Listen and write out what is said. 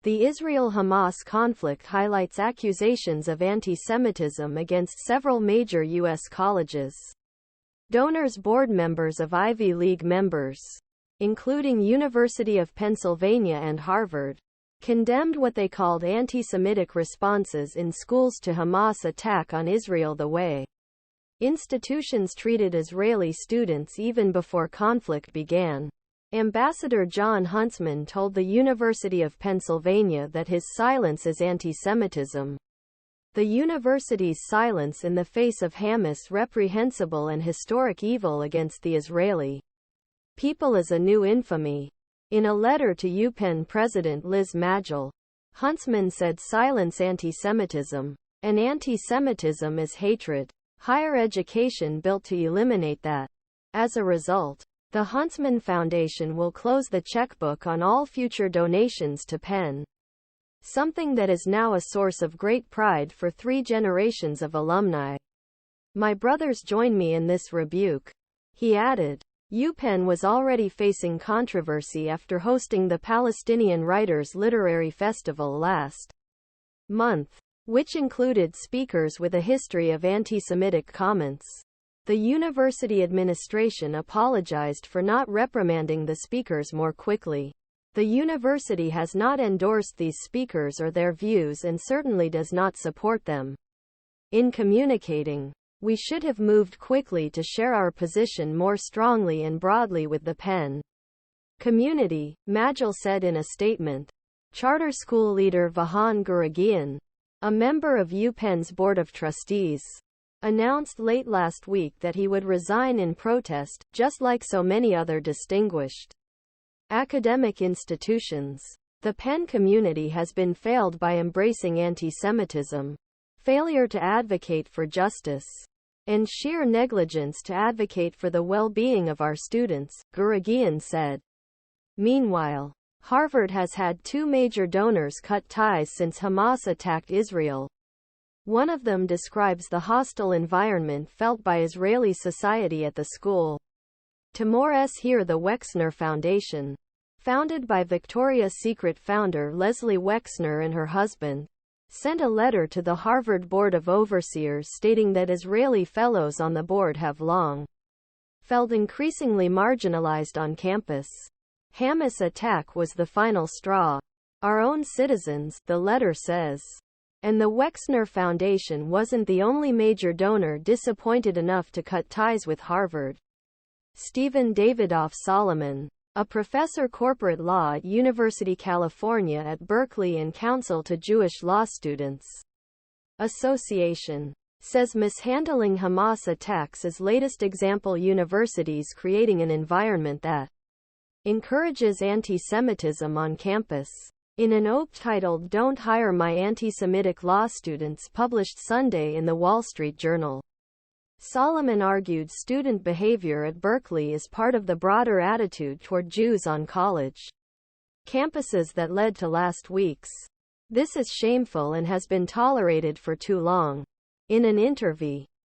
The Israel-Hamas conflict highlights accusations of anti-Semitism against several major U.S. colleges. Donors board members of Ivy League members, including University of Pennsylvania and Harvard, condemned what they called anti-Semitic responses in schools to Hamas attack on Israel the way institutions treated Israeli students even before conflict began. Ambassador John Huntsman told the University of Pennsylvania that his silence is anti-Semitism. The university's silence in the face of Hamas' reprehensible and historic evil against the Israeli people is a new infamy. In a letter to UPenn President Liz Magill, Huntsman said silence anti-Semitism, and anti-Semitism is hatred. Higher education built to eliminate that. As a result, the Huntsman Foundation will close the checkbook on all future donations to Penn, something that is now a source of great pride for 3 generations of alumni. My brothers join me in this rebuke, he added. UPenn was already facing controversy after hosting the Palestinian Writers' Literary Festival last month, which included speakers with a history of anti-Semitic comments. The university administration apologized for not reprimanding the speakers more quickly. The university has not endorsed these speakers or their views and certainly does not support them. In communicating, we should have moved quickly to share our position more strongly and broadly with the Penn community, Magill said in a statement. Charter school leader Vahan Guragian, a member of UPenn's Board of Trustees, announced late last week that he would resign in protest, just like so many other distinguished academic institutions. The Penn community has been failed by embracing anti-Semitism, failure to advocate for justice, and sheer negligence to advocate for the well-being of our students, Guragian said. Meanwhile, Harvard has had 2 major donors cut ties since Hamas attacked Israel. One of them describes the hostile environment felt by Israeli society at the school. Timor here the Wexner Foundation, founded by Victoria's Secret founder Leslie Wexner and her husband, sent a letter to the Harvard Board of Overseers stating that Israeli fellows on the board have long felt increasingly marginalized on campus. Hamas attack was the final straw. Our own citizens, the letter says. And the Wexner Foundation wasn't the only major donor disappointed enough to cut ties with Harvard. Stephen Davidoff Solomon, a professor corporate law at University California at Berkeley and counsel to Jewish Law Students Association, says mishandling Hamas attacks is latest example universities creating an environment that encourages anti-Semitism on campus. In an op titled "Don't Hire My Anti-Semitic Law Students" published Sunday in the Wall Street Journal, Solomon argued student behavior at Berkeley is part of the broader attitude toward Jews on college campuses that led to last week's. This is shameful and has been tolerated for too long. In an interview,